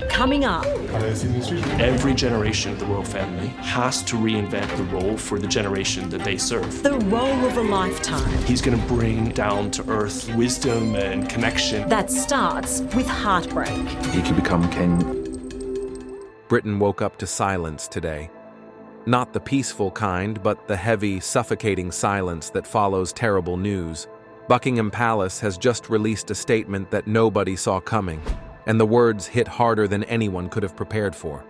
Coming up, Every generation of the royal family has to reinvent the role for the generation that they serve. the role of a lifetime. He's going to bring down to earth wisdom and connection. That starts with heartbreak. He could become king. Britain woke up to silence today. Not the peaceful kind, but the heavy, suffocating silence that follows terrible news. Buckingham Palace has just released a statement that nobody saw coming, and the words hit harder than anyone could have prepared for.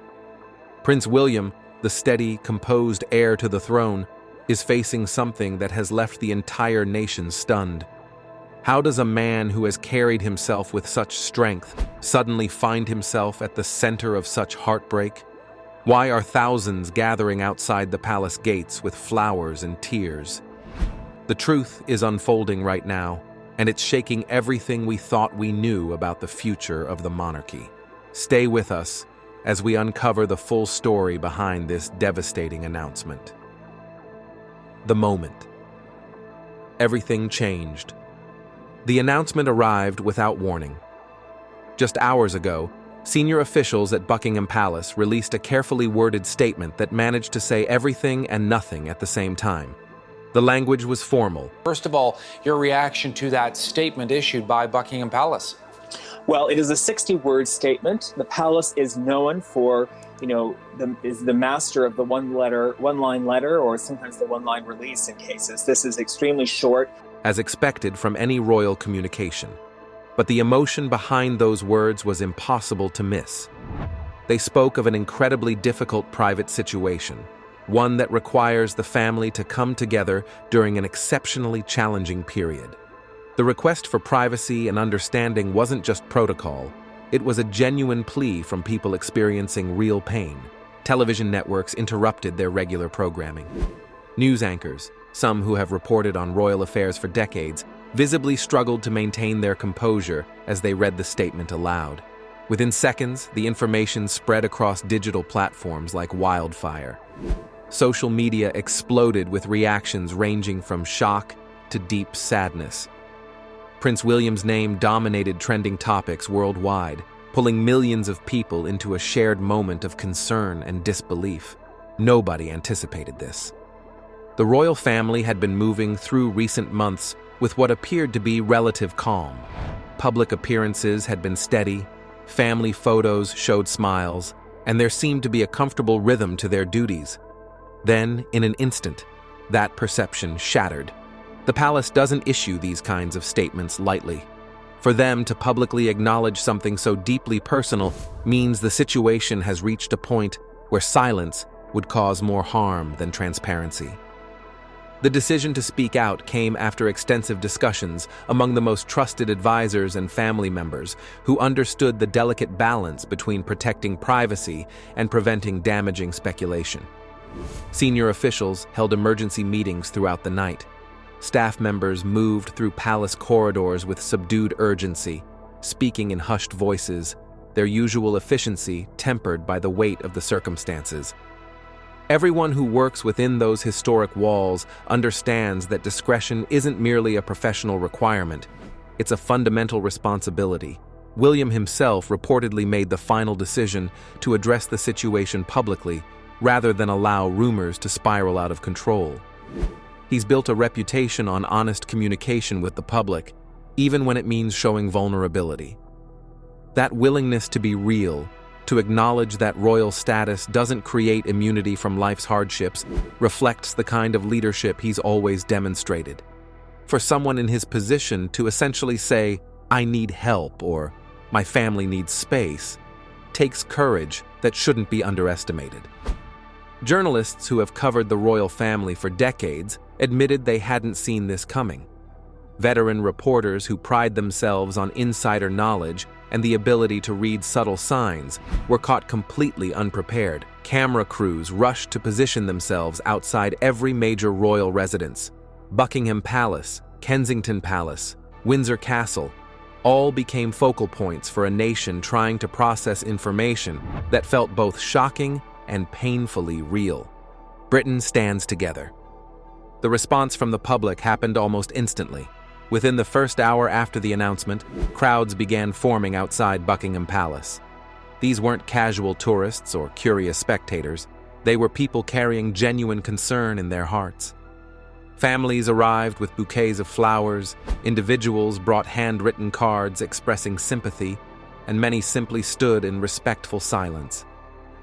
Prince William, the steady, composed heir to the throne, is facing something that has left the entire nation stunned. How does a man who has carried himself with such strength suddenly find himself at the center of such heartbreak? Why are thousands gathering outside the palace gates with flowers and tears? The truth is unfolding right now, and it's shaking everything we thought we knew about the future of the monarchy. Stay with us as we uncover the full story behind this devastating announcement. The moment. Everything changed. The announcement arrived without warning. Just hours ago, senior officials at Buckingham Palace released a carefully worded statement that managed to say everything and nothing at the same time. The language was formal. First of all, your reaction to that statement issued by Buckingham Palace? Well, it is a 60-word statement. The palace is known for, is the master of the one-line letter, or sometimes the one-line release in cases. This is extremely short. As expected from any royal communication. But the emotion behind those words was impossible to miss. They spoke of an incredibly difficult private situation, one that requires the family to come together during an exceptionally challenging period. The request for privacy and understanding wasn't just protocol, it was a genuine plea from people experiencing real pain. Television networks interrupted their regular programming. News anchors, some who have reported on royal affairs for decades, visibly struggled to maintain their composure as they read the statement aloud. Within seconds, the information spread across digital platforms like wildfire. Social media exploded with reactions ranging from shock to deep sadness. Prince William's name dominated trending topics worldwide, pulling millions of people into a shared moment of concern and disbelief. Nobody anticipated this. The royal family had been moving through recent months with what appeared to be relative calm. Public appearances had been steady, family photos showed smiles, and there seemed to be a comfortable rhythm to their duties. Then, in an instant, that perception shattered. The palace doesn't issue these kinds of statements lightly. For them to publicly acknowledge something so deeply personal means the situation has reached a point where silence would cause more harm than transparency. The decision to speak out came after extensive discussions among the most trusted advisors and family members who understood the delicate balance between protecting privacy and preventing damaging speculation. Senior officials held emergency meetings throughout the night. Staff members moved through palace corridors with subdued urgency, speaking in hushed voices, their usual efficiency tempered by the weight of the circumstances. Everyone who works within those historic walls understands that discretion isn't merely a professional requirement, it's a fundamental responsibility. William himself reportedly made the final decision to address the situation publicly rather than allow rumors to spiral out of control. He's built a reputation on honest communication with the public, even when it means showing vulnerability. That willingness to be real, to acknowledge that royal status doesn't create immunity from life's hardships, reflects the kind of leadership he's always demonstrated. For someone in his position to essentially say, "I need help," or "My family needs space," takes courage that shouldn't be underestimated. Journalists who have covered the royal family for decades admitted they hadn't seen this coming. Veteran reporters who pride themselves on insider knowledge and the ability to read subtle signs were caught completely unprepared. Camera crews rushed to position themselves outside every major royal residence. Buckingham Palace, Kensington Palace, Windsor Castle, all became focal points for a nation trying to process information that felt both shocking and painfully real. Britain stands together. The response from the public happened almost instantly. Within the first hour after the announcement, crowds began forming outside Buckingham Palace. These weren't casual tourists or curious spectators. They were people carrying genuine concern in their hearts. Families arrived with bouquets of flowers, individuals brought handwritten cards expressing sympathy, and many simply stood in respectful silence.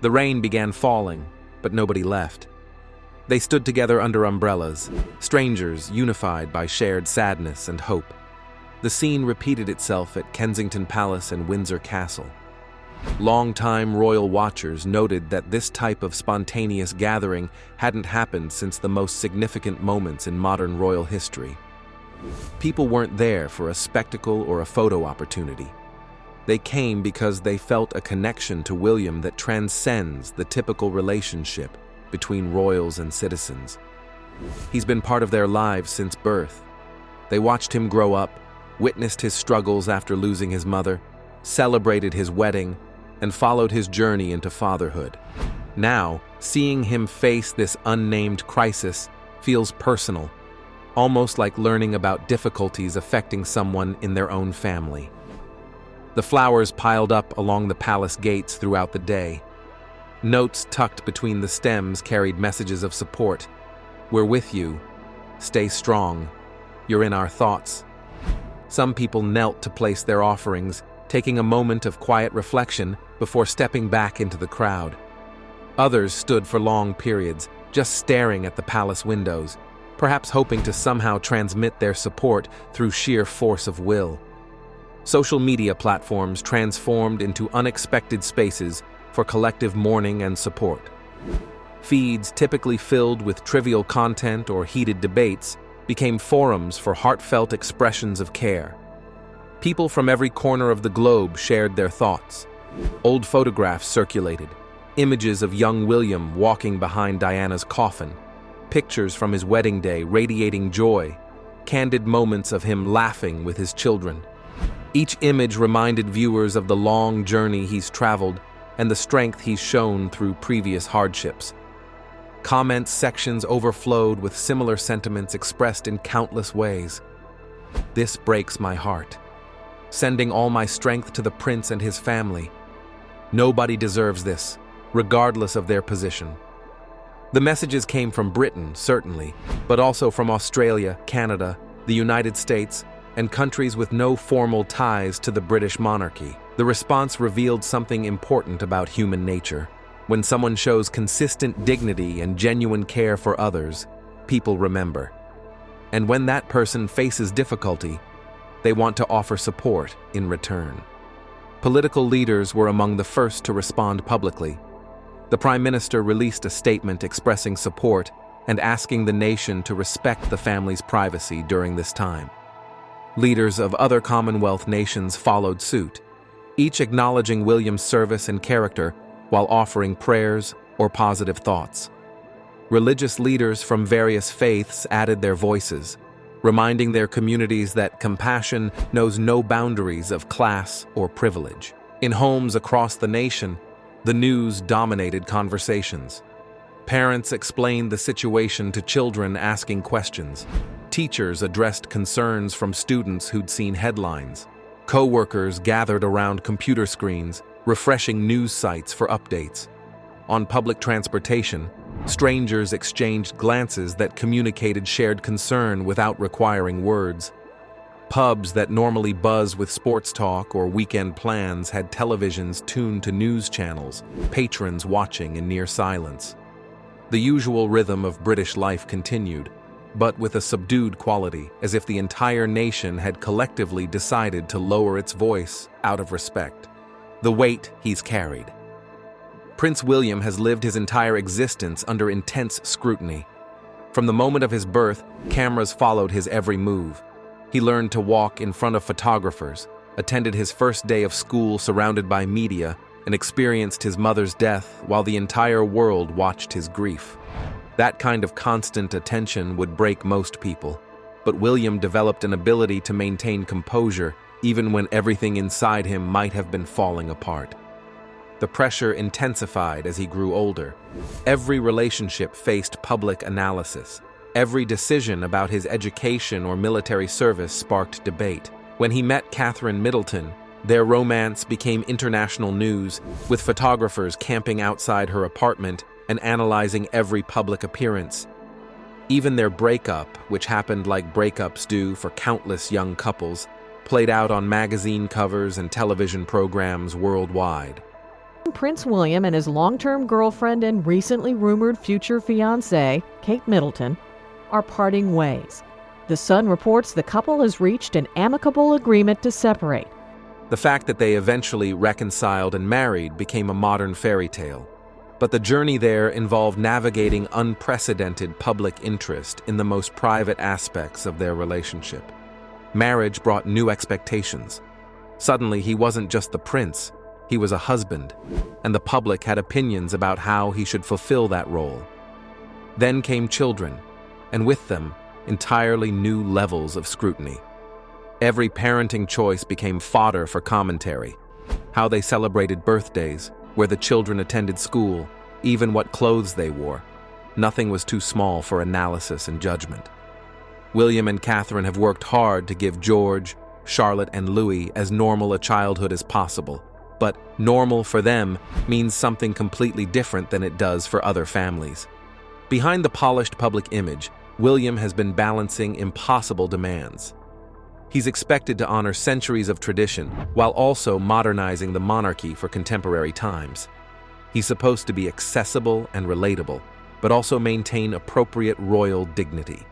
The rain began falling, but nobody left. They stood together under umbrellas, strangers unified by shared sadness and hope. The scene repeated itself at Kensington Palace and Windsor Castle. Longtime royal watchers noted that this type of spontaneous gathering hadn't happened since the most significant moments in modern royal history. People weren't there for a spectacle or a photo opportunity. They came because they felt a connection to William that transcends the typical relationship between royals and citizens. He's been part of their lives since birth. They watched him grow up, witnessed his struggles after losing his mother, celebrated his wedding, and followed his journey into fatherhood. Now, seeing him face this unnamed crisis feels personal, almost like learning about difficulties affecting someone in their own family. The flowers piled up along the palace gates throughout the day. Notes tucked between the stems carried messages of support. "We're with you. Stay strong. You're in our thoughts." Some people knelt to place their offerings, taking a moment of quiet reflection before stepping back into the crowd. Others stood for long periods, just staring at the palace windows, perhaps hoping to somehow transmit their support through sheer force of will. Social media platforms transformed into unexpected spaces for collective mourning and support. Feeds typically filled with trivial content or heated debates became forums for heartfelt expressions of care. People from every corner of the globe shared their thoughts. Old photographs circulated, images of young William walking behind Diana's coffin, pictures from his wedding day radiating joy, candid moments of him laughing with his children. Each image reminded viewers of the long journey he's traveled and the strength he's shown through previous hardships. Comment sections overflowed with similar sentiments expressed in countless ways. "This breaks my heart. Sending all my strength to the prince and his family. Nobody deserves this, regardless of their position." The messages came from Britain, certainly, but also from Australia, Canada, the United States, and countries with no formal ties to the British monarchy. The response revealed something important about human nature. When someone shows consistent dignity and genuine care for others, people remember. And when that person faces difficulty, they want to offer support in return. Political leaders were among the first to respond publicly. The Prime Minister released a statement expressing support and asking the nation to respect the family's privacy during this time. Leaders of other Commonwealth nations followed suit, each acknowledging William's service and character while offering prayers or positive thoughts. Religious leaders from various faiths added their voices, reminding their communities that compassion knows no boundaries of class or privilege. In homes across the nation, the news dominated conversations. Parents explained the situation to children asking questions. Teachers addressed concerns from students who'd seen headlines. Co-workers gathered around computer screens, refreshing news sites for updates. On public transportation, strangers exchanged glances that communicated shared concern without requiring words. Pubs that normally buzz with sports talk or weekend plans had televisions tuned to news channels, patrons watching in near silence. The usual rhythm of British life continued, but with a subdued quality, as if the entire nation had collectively decided to lower its voice out of respect. The weight he's carried. Prince William has lived his entire existence under intense scrutiny. From the moment of his birth, cameras followed his every move. He learned to walk in front of photographers, attended his first day of school surrounded by media, and experienced his mother's death while the entire world watched his grief. That kind of constant attention would break most people, but William developed an ability to maintain composure even when everything inside him might have been falling apart. The pressure intensified as he grew older. Every relationship faced public analysis. Every decision about his education or military service sparked debate. When he met Catherine Middleton, Their romance became international news, with photographers camping outside her apartment and analyzing every public appearance. Even their breakup, which happened like breakups do for countless young couples, played out on magazine covers and television programs worldwide. Prince William and his long-term girlfriend and recently rumored future fiancée, Kate Middleton, are parting ways. The Sun reports the couple has reached an amicable agreement to separate. The fact that they eventually reconciled and married became a modern fairy tale. But the journey there involved navigating unprecedented public interest in the most private aspects of their relationship. Marriage brought new expectations. Suddenly, he wasn't just the prince, he was a husband, and the public had opinions about how he should fulfill that role. Then came children, and with them, entirely new levels of scrutiny. Every parenting choice became fodder for commentary. How they celebrated birthdays, where the children attended school, even what clothes they wore. Nothing was too small for analysis and judgment. William and Catherine have worked hard to give George, Charlotte, and Louis as normal a childhood as possible. But normal for them means something completely different than it does for other families. Behind the polished public image, William has been balancing impossible demands. He's expected to honor centuries of tradition while also modernizing the monarchy for contemporary times. He's supposed to be accessible and relatable, but also maintain appropriate royal dignity.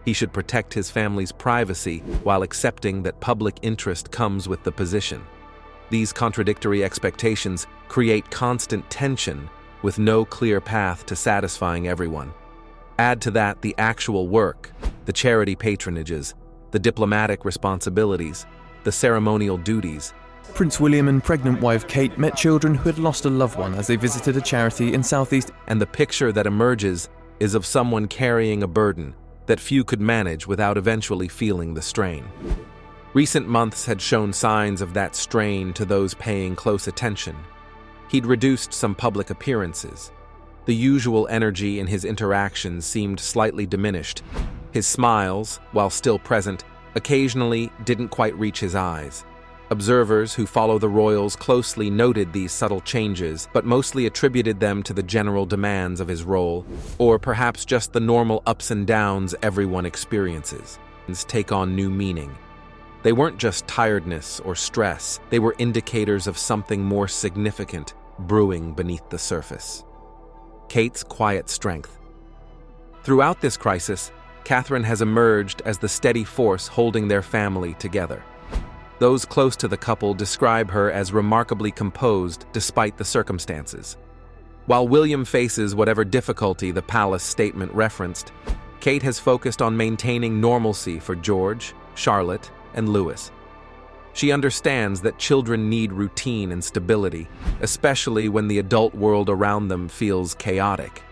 He should protect his family's privacy while accepting that public interest comes with the position. These contradictory expectations create constant tension with no clear path to satisfying everyone. Add to that the actual work, the charity patronages, the diplomatic responsibilities, the ceremonial duties. Prince William and pregnant wife Kate met children who had lost a loved one as they visited a charity in Southeast. And the picture that emerges is of someone carrying a burden that few could manage without eventually feeling the strain. Recent months had shown signs of that strain to those paying close attention. He'd reduced some public appearances. The usual energy in his interactions seemed slightly diminished. His smiles, while still present, occasionally didn't quite reach his eyes. Observers who follow the royals closely noted these subtle changes, but mostly attributed them to the general demands of his role, or perhaps just the normal ups and downs everyone experiences. Take on new meaning. They weren't just tiredness or stress, they were indicators of something more significant brewing beneath the surface. Kate's quiet strength. Throughout this crisis, Catherine has emerged as the steady force holding their family together. Those close to the couple describe her as remarkably composed despite the circumstances. While William faces whatever difficulty the palace statement referenced, Kate has focused on maintaining normalcy for George, Charlotte, and Louis. She understands that children need routine and stability, especially when the adult world around them feels chaotic.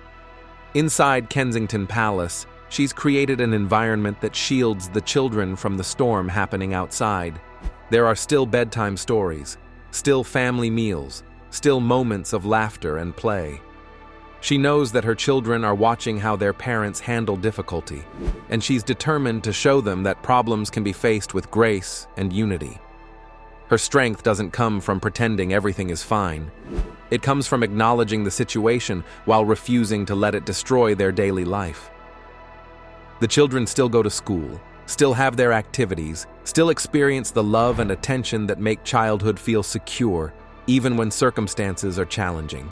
Inside Kensington Palace, she's created an environment that shields the children from the storm happening outside. There are still bedtime stories, still family meals, still moments of laughter and play. She knows that her children are watching how their parents handle difficulty, and she's determined to show them that problems can be faced with grace and unity. Her strength doesn't come from pretending everything is fine. It comes from acknowledging the situation while refusing to let it destroy their daily life. The children still go to school, still have their activities, still experience the love and attention that make childhood feel secure, even when circumstances are challenging.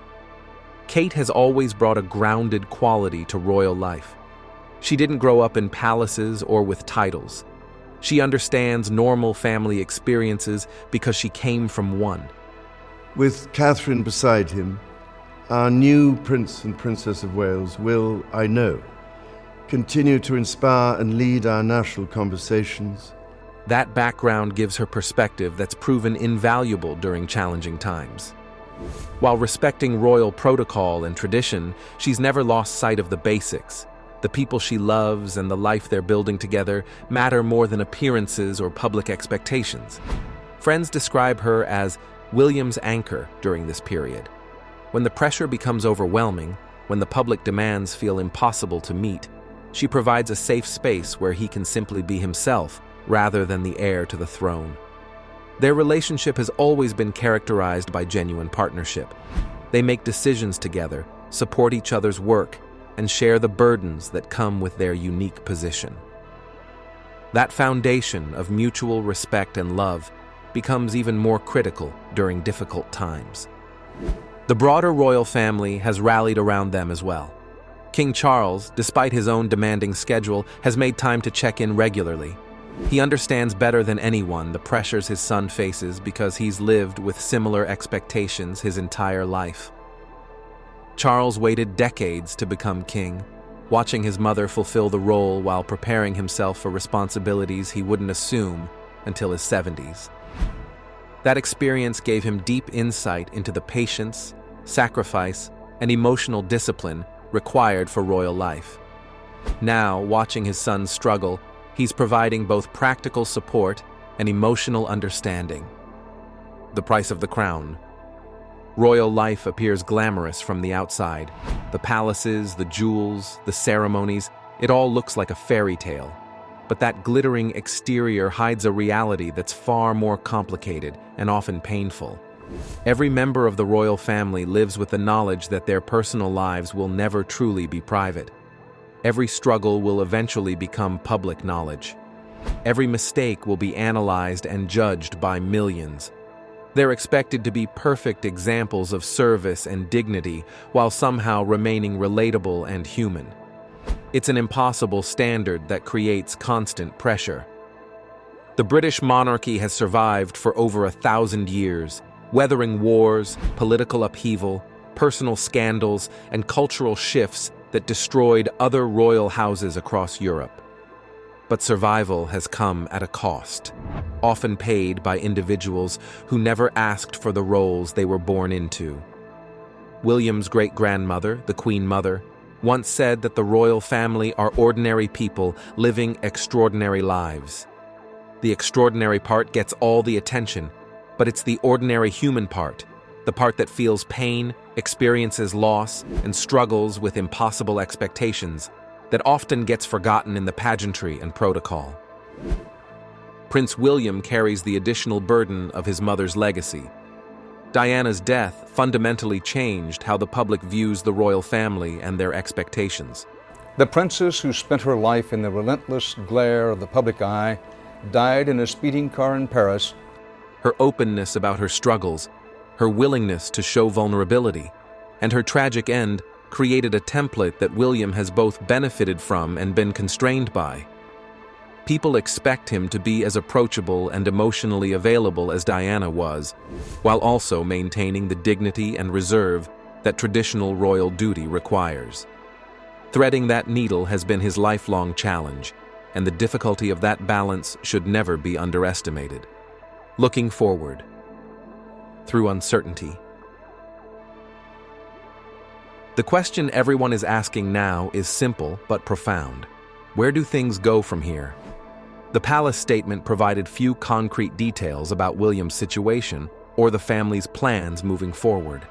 Kate has always brought a grounded quality to royal life. She didn't grow up in palaces or with titles. She understands normal family experiences because she came from one. With Catherine beside him, our new Prince and Princess of Wales will, I know, continue to inspire and lead our national conversations. That background gives her perspective that's proven invaluable during challenging times. While respecting royal protocol and tradition, she's never lost sight of the basics. The people she loves and the life they're building together matter more than appearances or public expectations. Friends describe her as William's anchor during this period. When the pressure becomes overwhelming, when the public demands feel impossible to meet, she provides a safe space where he can simply be himself rather than the heir to the throne. Their relationship has always been characterized by genuine partnership. They make decisions together, support each other's work, and share the burdens that come with their unique position. That foundation of mutual respect and love becomes even more critical during difficult times. The broader royal family has rallied around them as well. King Charles, despite his own demanding schedule, has made time to check in regularly. He understands better than anyone the pressures his son faces because he's lived with similar expectations his entire life. Charles waited decades to become king, watching his mother fulfill the role while preparing himself for responsibilities he wouldn't assume until his 70s. That experience gave him deep insight into the patience, sacrifice, and emotional discipline required for royal life. Now, watching his son struggle, he's providing both practical support and emotional understanding. The price of the crown. Royal life appears glamorous from the outside. The palaces, the jewels, the ceremonies, it all looks like a fairy tale. But that glittering exterior hides a reality that's far more complicated and often painful. Every member of the royal family lives with the knowledge that their personal lives will never truly be private. Every struggle will eventually become public knowledge. Every mistake will be analyzed and judged by millions. They're expected to be perfect examples of service and dignity while somehow remaining relatable and human. It's an impossible standard that creates constant pressure. The British monarchy has survived for over 1,000 years, weathering wars, political upheaval, personal scandals, and cultural shifts that destroyed other royal houses across Europe. But survival has come at a cost, often paid by individuals who never asked for the roles they were born into. William's great-grandmother, the Queen Mother, once said that the royal family are ordinary people living extraordinary lives. The extraordinary part gets all the attention, but it's the ordinary human part, the part that feels pain, experiences loss, and struggles with impossible expectations, that often gets forgotten in the pageantry and protocol. Prince William carries the additional burden of his mother's legacy. Diana's death fundamentally changed how the public views the royal family and their expectations. The princess, who spent her life in the relentless glare of the public eye, died in a speeding car in Paris. Her openness about her struggles, her willingness to show vulnerability, and her tragic end created a template that William has both benefited from and been constrained by. People expect him to be as approachable and emotionally available as Diana was, while also maintaining the dignity and reserve that traditional royal duty requires. Threading that needle has been his lifelong challenge, and the difficulty of that balance should never be underestimated. Looking forward, through uncertainty. The question everyone is asking now is simple but profound. Where do things go from here? The palace statement provided few concrete details about William's situation or the family's plans moving forward.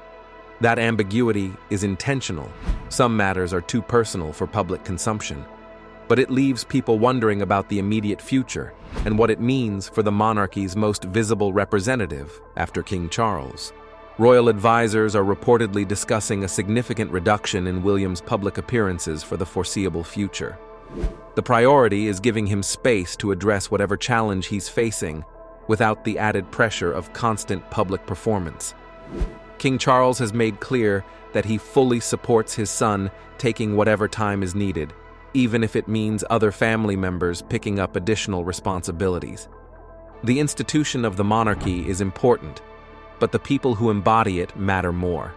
That ambiguity is intentional. Some matters are too personal for public consumption. But it leaves people wondering about the immediate future and what it means for the monarchy's most visible representative after King Charles. Royal advisors are reportedly discussing a significant reduction in William's public appearances for the foreseeable future. The priority is giving him space to address whatever challenge he's facing without the added pressure of constant public performance. King Charles has made clear that he fully supports his son taking whatever time is needed, even if it means other family members picking up additional responsibilities. The institution of the monarchy is important, but the people who embody it matter more.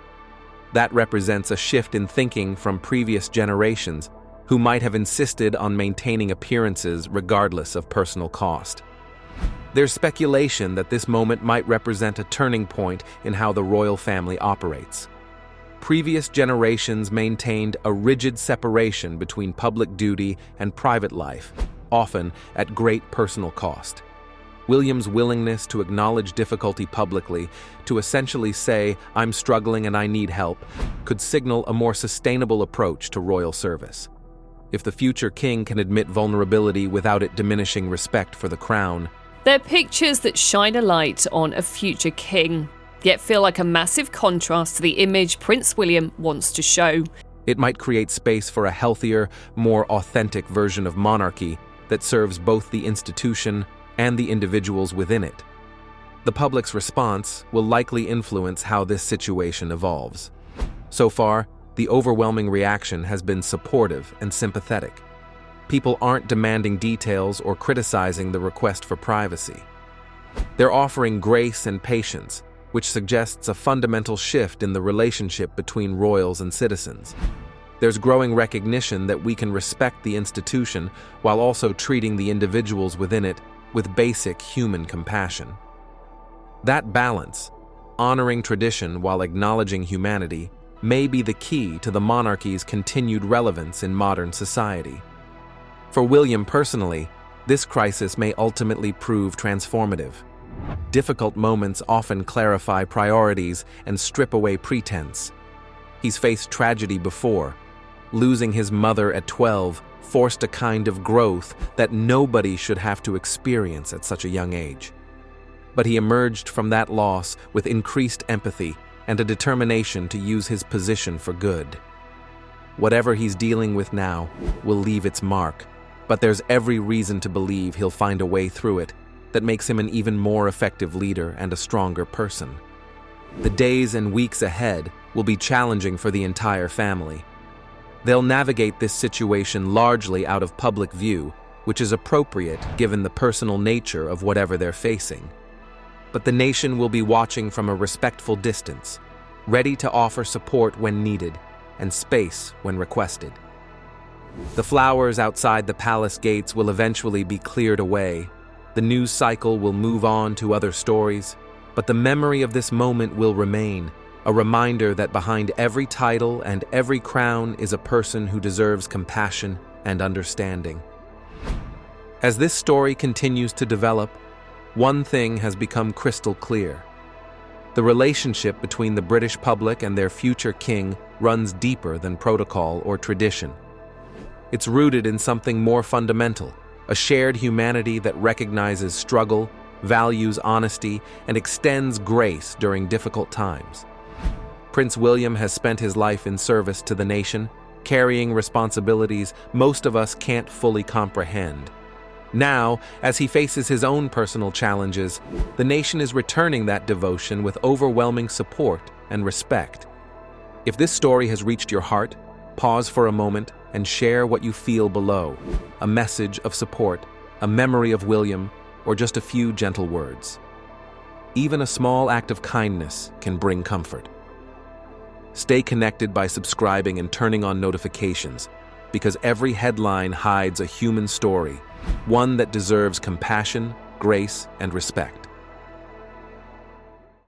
That represents a shift in thinking from previous generations who might have insisted on maintaining appearances regardless of personal cost. There's speculation that this moment might represent a turning point in how the royal family operates. Previous generations maintained a rigid separation between public duty and private life, often at great personal cost. William's willingness to acknowledge difficulty publicly, to essentially say, "I'm struggling and I need help," could signal a more sustainable approach to royal service. If the future king can admit vulnerability without it diminishing respect for the crown, They're pictures that shine a light on a future king, yet feel like a massive contrast to the image Prince William wants to show. It might create space for a healthier, more authentic version of monarchy that serves both the institution and the individuals within it. The public's response will likely influence how this situation evolves. So far, the overwhelming reaction has been supportive and sympathetic. People aren't demanding details or criticizing the request for privacy. They're offering grace and patience, which suggests a fundamental shift in the relationship between royals and citizens. There's growing recognition that we can respect the institution while also treating the individuals within it with basic human compassion. That balance, honoring tradition while acknowledging humanity, may be the key to the monarchy's continued relevance in modern society. For William personally, this crisis may ultimately prove transformative. Difficult moments often clarify priorities and strip away pretense. He's faced tragedy before. Losing his mother at 12 forced a kind of growth that nobody should have to experience at such a young age. But he emerged from that loss with increased empathy and a determination to use his position for good. Whatever he's dealing with now will leave its mark, but there's every reason to believe he'll find a way through it that makes him an even more effective leader and a stronger person. The days and weeks ahead will be challenging for the entire family. They'll navigate this situation largely out of public view, which is appropriate given the personal nature of whatever they're facing. But the nation will be watching from a respectful distance, ready to offer support when needed and space when requested. The flowers outside the palace gates will eventually be cleared away. The news cycle will move on to other stories, but the memory of this moment will remain, a reminder that behind every title and every crown is a person who deserves compassion and understanding. As this story continues to develop, one thing has become crystal clear. The relationship between the British public and their future king runs deeper than protocol or tradition. It's rooted in something more fundamental, a shared humanity that recognizes struggle, values honesty, and extends grace during difficult times. Prince William has spent his life in service to the nation, carrying responsibilities most of us can't fully comprehend. Now, as he faces his own personal challenges, the nation is returning that devotion with overwhelming support and respect. If this story has reached your heart, pause for a moment and share what you feel below: a message of support, a memory of William, or just a few gentle words. Even a small act of kindness can bring comfort. Stay connected by subscribing and turning on notifications, because every headline hides a human story, one that deserves compassion, grace, and respect.